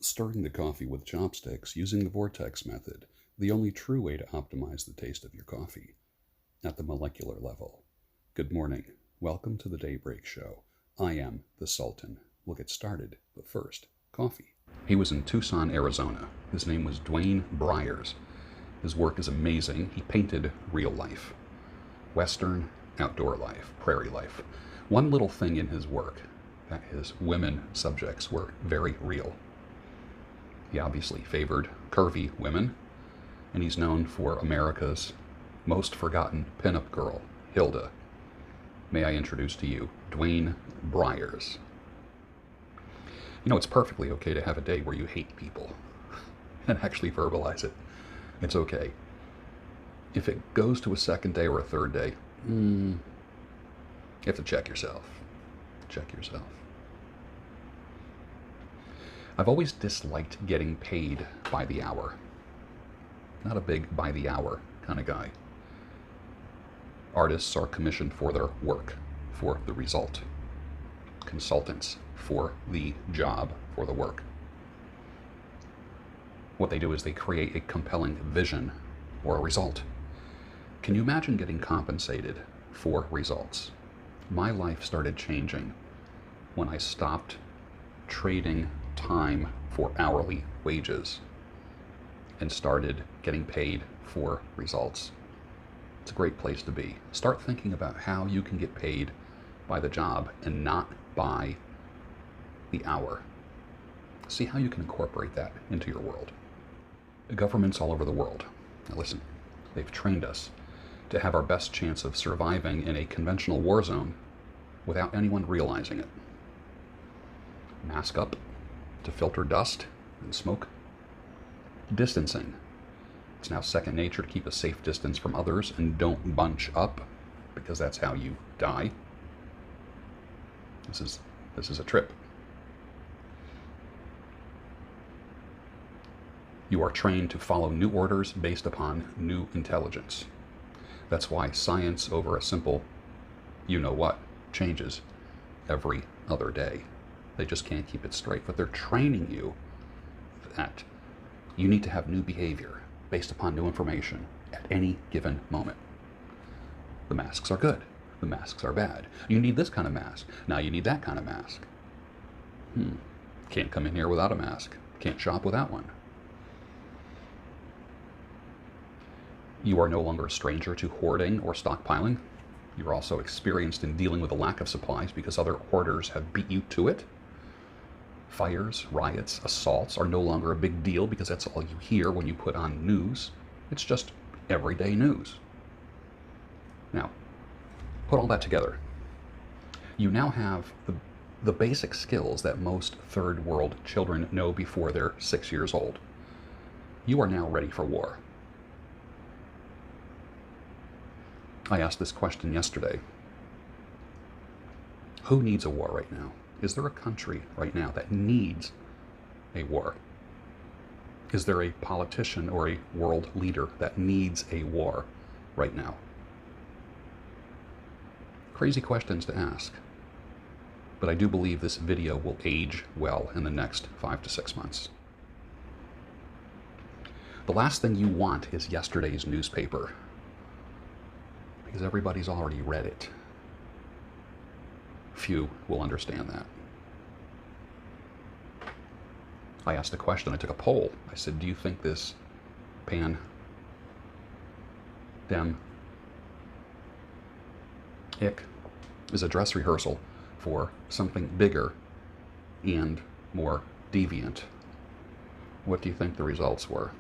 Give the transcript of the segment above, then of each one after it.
Stirring the coffee with chopsticks using the vortex method, the only true way to optimize the taste of your coffee at the molecular level. Good morning. Welcome to the Daybreak Show. I am the Sultan. We'll get started, but first, coffee. He was in Tucson, Arizona. His name was Dwayne Bryers. His work is amazing. He painted real life. Western, outdoor life, prairie life. One little thing in his work, that his women subjects were very real. He obviously favored curvy women, and he's known for America's most forgotten pinup girl, Hilda. May I introduce to you Dwayne Bryers. You know, it's perfectly okay to have a day where you hate people and actually verbalize it. It's okay. If it goes to a second day or a third day, you have to check yourself. Check yourself. I've always disliked getting paid by the hour. Not a big by the hour kind of guy. Artists are commissioned for their work, for the result. Consultants for the job, for the work. What they do is they create a compelling vision or a result. Can you imagine getting compensated for results? My life started changing when I stopped trading time for hourly wages and started getting paid for results. It's a great place to be. Start thinking about how you can get paid by the job and not by the hour. See how you can incorporate that into your world. Governments all over the world, now listen, they've trained us to have our best chance of surviving in a conventional war zone without anyone realizing it. Mask up to filter dust and smoke. Distancing. It's now second nature to keep a safe distance from others and don't bunch up, because that's how you die. This is a trip. You are trained to follow new orders based upon new intelligence. That's why science over a simple you-know-what changes every other day. They just can't keep it straight, but they're training you that you need to have new behavior based upon new information at any given moment. The masks are good. The masks are bad. You need this kind of mask. Now you need that kind of mask. Can't come in here without a mask. Can't shop without one. You are no longer a stranger to hoarding or stockpiling. You're also experienced in dealing with a lack of supplies because other hoarders have beat you to it. Fires, riots, assaults are no longer a big deal because that's all you hear when you put on news. It's just everyday news. Now, put all that together. You now have the basic skills that most third world children know before they're 6 years old. You are now ready for war. I asked this question yesterday. Who needs a war right now? Is there a country right now that needs a war? Is there a politician or a world leader that needs a war right now? Crazy questions to ask. But I do believe this video will age well in the next 5 to 6 months. The last thing you want is yesterday's newspaper, because everybody's already read it. Few will understand that. I asked a question, I took a poll. I said, do you think this pandemic is a dress rehearsal for something bigger and more deviant? What do you think the results were?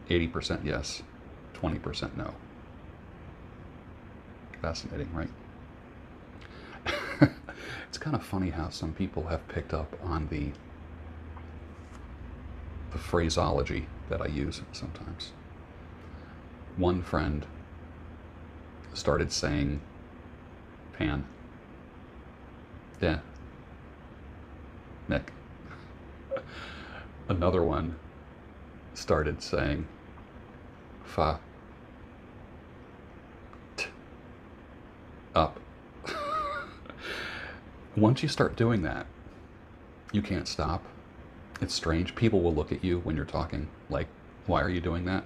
80% yes, 20% no. Fascinating, right? It's kind of funny how some people have picked up on the phraseology that I use sometimes. One friend started saying pan. Yeah. Nick. Another one started saying fa. T. Up. Once you start doing that, you can't stop. It's strange. People will look at you when you're talking like, why are you doing that?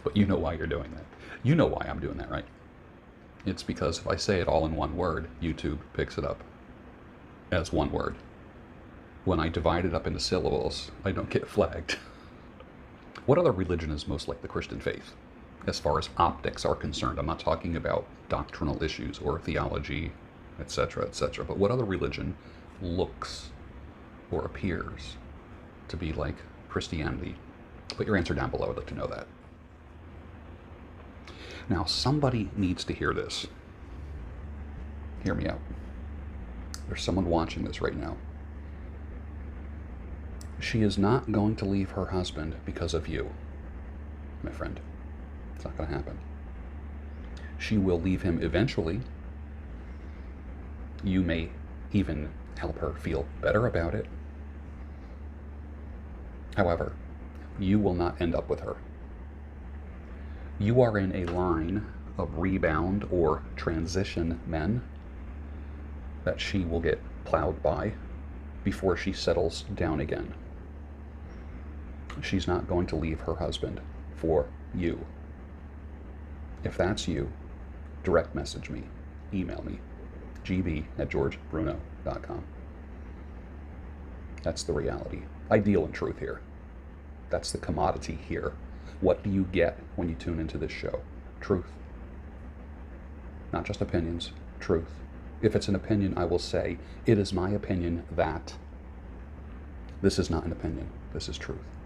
But you know why you're doing that. You know why I'm doing that, right? It's because if I say it all in one word, YouTube picks it up as one word. When I divide it up into syllables, I don't get flagged. What other religion is most like the Christian faith? As far as optics are concerned, I'm not talking about doctrinal issues or theology, etc., etc. But what other religion looks or appears to be like Christianity? Put your answer down below. I'd like to know that. Now, somebody needs to hear this. Hear me out. There's someone watching this right now. She is not going to leave her husband because of you, my friend. It's not going to happen. She will leave him eventually. You may even help her feel better about it. However, you will not end up with her. You are in a line of rebound or transition men that she will get plowed by before she settles down again. She's not going to leave her husband for you. If that's you, direct message me, email me, gb@georgebruno.com. That's the reality. I deal in truth here. That's the commodity here. What do you get when you tune into this show? Truth. Not just opinions, truth. If it's an opinion, I will say, it is my opinion that. This is not an opinion. This is truth.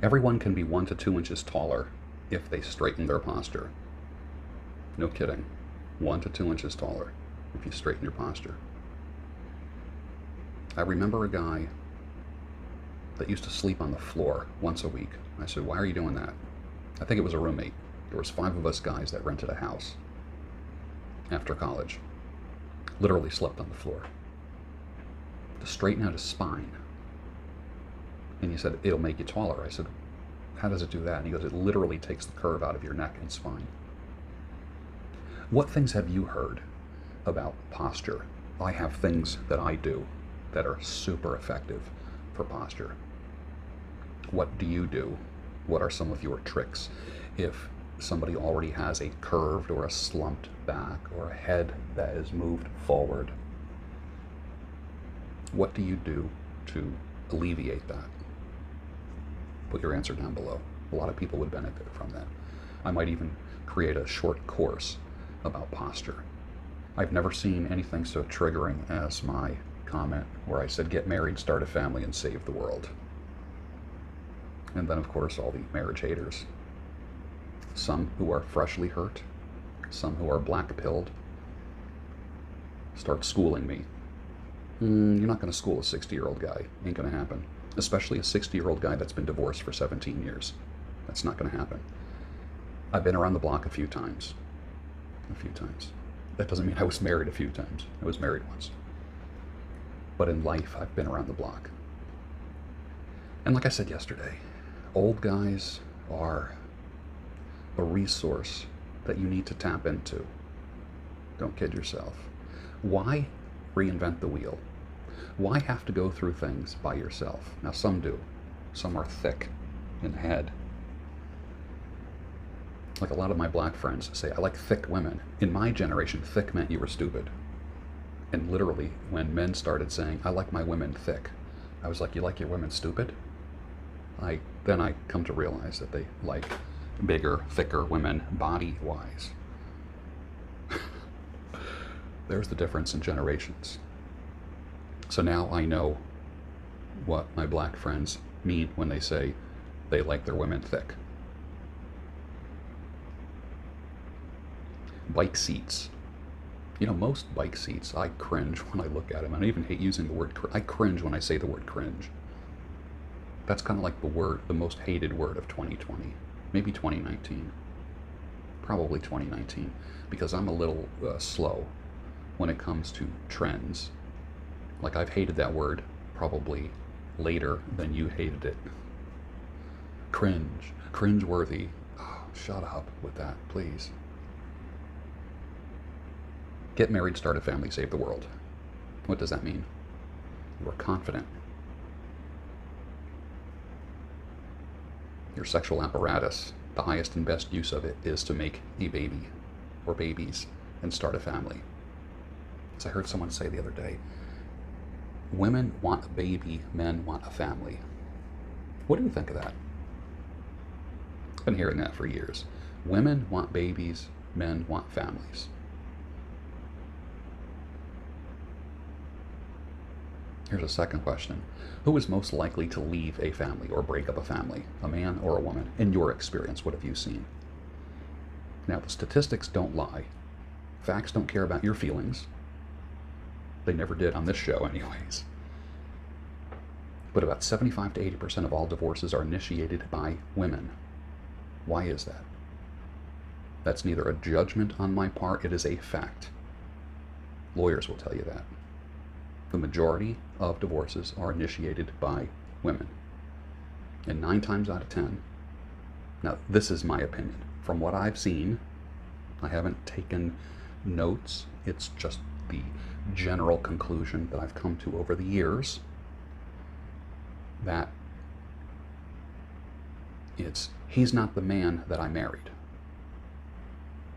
Everyone can be 1 to 2 inches taller if they straighten their posture. No kidding. 1 to 2 inches taller if you straighten your posture. I remember a guy that used to sleep on the floor once a week. I said, why are you doing that? I think it was a roommate. There was 5 of us guys that rented a house after college. Literally slept on the floor. To straighten out his spine. And he said, it'll make you taller. I said, how does it do that? And he goes, it literally takes the curve out of your neck and spine. What things have you heard about posture? I have things that I do that are super effective for posture. What do you do? What are some of your tricks? If somebody already has a curved or a slumped back or a head that is moved forward, what do you do to alleviate that? Put your answer down below. A lot of people would benefit from that. I might even create a short course about posture. I've never seen anything so triggering as my comment where I said, get married, start a family, and save the world. And then, of course, all the marriage haters. Some who are freshly hurt, some who are black-pilled, start schooling me. You're not going to school a 60-year-old guy. Ain't going to happen. Especially a 60-year-old guy that's been divorced for 17 years. That's not going to happen. I've been around the block a few times. That doesn't mean I was married a few times. I was married once. But in life, I've been around the block. And like I said yesterday, old guys are a resource that you need to tap into. Don't kid yourself. Why reinvent the wheel? Why have to go through things by yourself? Now, some do. Some are thick in the head. Like a lot of my black friends say, I like thick women. In my generation, thick meant you were stupid. And literally, when men started saying, I like my women thick, I was like, you like your women stupid? Then I come to realize that they like bigger, thicker women body-wise. There's the difference in generations. So now I know what my black friends mean when they say they like their women thick. Bike seats. You know, most bike seats, I cringe when I look at them. I don't even hate using the word I cringe when I say the word cringe. That's kind of like the most hated word of 2020. Maybe 2019. Probably 2019. Because I'm a little slow when it comes to trends. Like, I've hated that word probably later than you hated it. Cringe. Cringe-worthy. Oh, shut up with that, please. Get married, start a family, save the world. What does that mean? You are confident. Your sexual apparatus, the highest and best use of it is to make a baby or babies and start a family. As I heard someone say the other day, women want a baby, men want a family. What do you think of that? I've been hearing that for years. Women want babies, men want families. Here's a second question. Who is most likely to leave a family or break up a family, a man or a woman? In your experience, what have you seen? Now, the statistics don't lie. Facts don't care about your feelings. They never did on this show anyways. But about 75 to 80% of all divorces are initiated by women. Why is that? That's neither a judgment on my part, it is a fact. Lawyers will tell you that. The majority of divorces are initiated by women. And 9 times out of 10, now this is my opinion. From what I've seen, I haven't taken notes, it's just the general conclusion that I've come to over the years, that he's not the man that I married.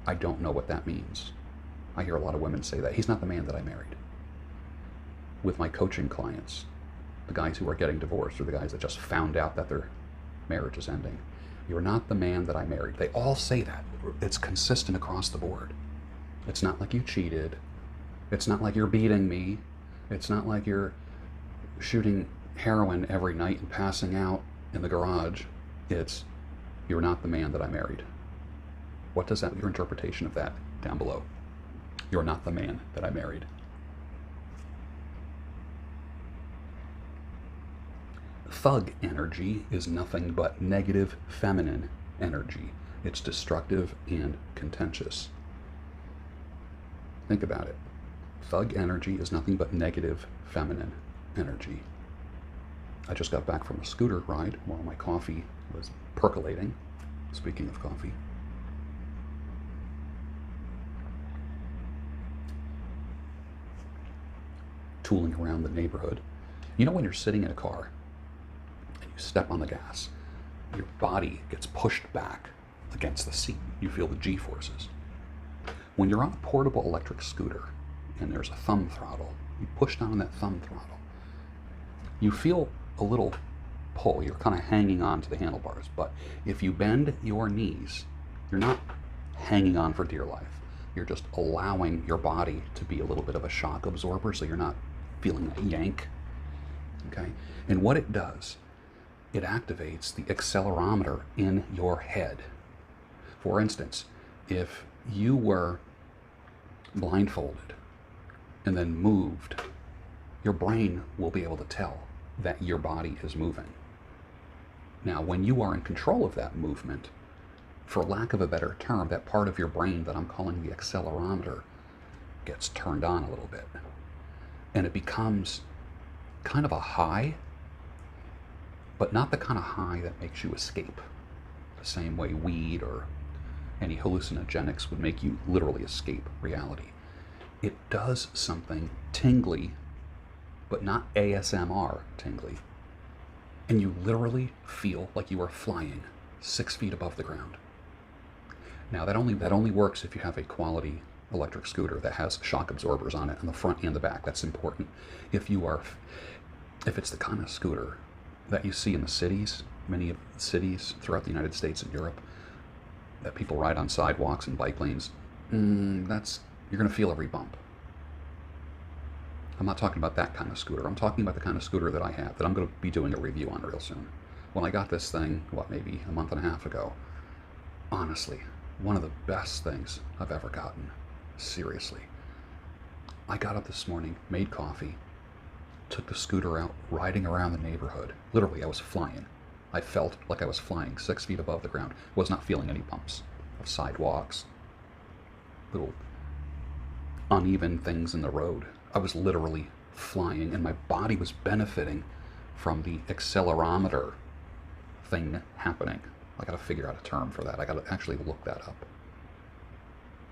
I don't know what that means. I hear a lot of women say that. He's not the man that I married. With my coaching clients, the guys who are getting divorced or the guys that just found out that their marriage is ending, you're not the man that I married. They all say that. It's consistent across the board. It's not like you cheated. It's not like you're beating me. It's not like you're shooting heroin every night and passing out in the garage. It's, you're not the man that I married. What does that, your interpretation of that down below? You're not the man that I married. Thug energy is nothing but negative feminine energy. It's destructive and contentious. Think about it. Thug energy is nothing but negative feminine energy. I just got back from a scooter ride while my coffee was percolating. Speaking of coffee. Tooling around the neighborhood. You know when you're sitting in a car and you step on the gas, your body gets pushed back against the seat. You feel the G-forces. When you're on a portable electric scooter and there's a thumb throttle, you push down on that thumb throttle, you feel a little pull. You're kind of hanging on to the handlebars. But if you bend your knees, you're not hanging on for dear life. You're just allowing your body to be a little bit of a shock absorber, so you're not feeling that yank. Okay? And what it does, it activates the accelerometer in your head. For instance, if you were blindfolded and then moved, your brain will be able to tell that your body is moving. Now, when you are in control of that movement, for lack of a better term, that part of your brain that I'm calling the accelerometer gets turned on a little bit. And it becomes kind of a high, but not the kind of high that makes you escape. The same way weed or any hallucinogenics would make you literally escape reality. It does something tingly, but not ASMR tingly. And you literally feel like you are flying 6 feet above the ground. Now that only works if you have a quality electric scooter that has shock absorbers on it on the front and the back. That's important. If it's the kind of scooter that you see in the cities, many of the cities throughout the United States and Europe, that people ride on sidewalks and bike lanes, you're going to feel every bump. I'm not talking about that kind of scooter. I'm talking about the kind of scooter that I have, that I'm going to be doing a review on real soon. When I got this thing, maybe a month and a half ago, honestly, one of the best things I've ever gotten. Seriously. I got up this morning, made coffee, took the scooter out, riding around the neighborhood. Literally, I was flying. I felt like I was flying 6 feet above the ground. Was not feeling any bumps of sidewalks, little uneven things in the road. I was literally flying, and my body was benefiting from the accelerometer thing happening. I gotta figure out a term for that. I gotta actually look that up.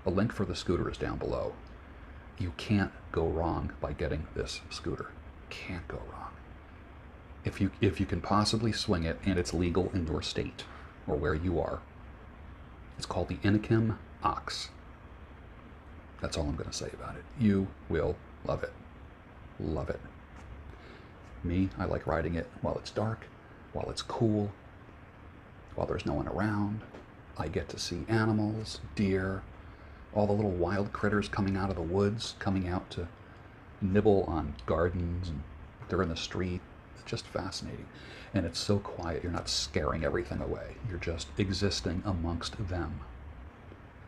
A link for the scooter is down below. You can't go wrong by getting this scooter. Can't go wrong. if you can possibly swing it and it's legal in your state or where you are. It's called the Inokim Ox. That's all I'm going to say about it. You will love it. Love it. Me, I like riding it while it's dark, while it's cool, while there's no one around. I get to see animals, deer, all the little wild critters coming out of the woods, coming out to nibble on gardens, and they're in the street. It's just fascinating. And it's so quiet, you're not scaring everything away. You're just existing amongst them.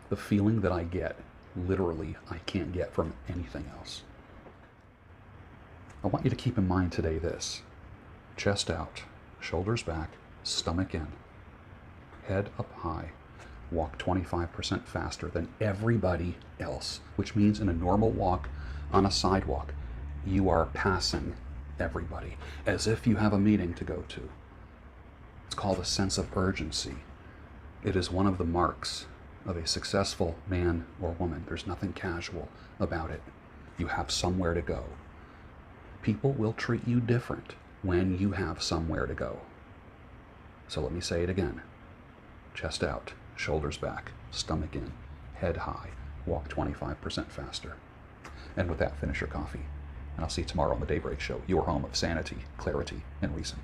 The feeling that I get, literally, I can't get from anything else. I want you to keep in mind today this: chest out, shoulders back, stomach in, head up high, walk 25% faster than everybody else, which means in a normal walk on a sidewalk, you are passing everybody as if you have a meeting to go to. It's called a sense of urgency. It is one of the marks of a successful man or woman. There's nothing casual about it. You have somewhere to go. People will treat you different when you have somewhere to go. So let me say it again. Chest out, shoulders back, stomach in, head high, walk 25% faster. And with that, finish your coffee. And I'll see you tomorrow on the Daybreak Show, your home of sanity, clarity, and reason.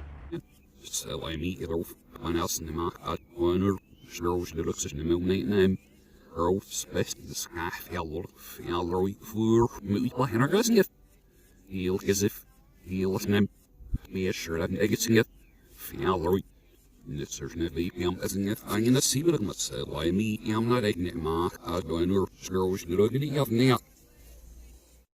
Nitserne vipjam esinget angina sibrigmat se laimi yamna regnet ma adwanur skrosh drugni avnia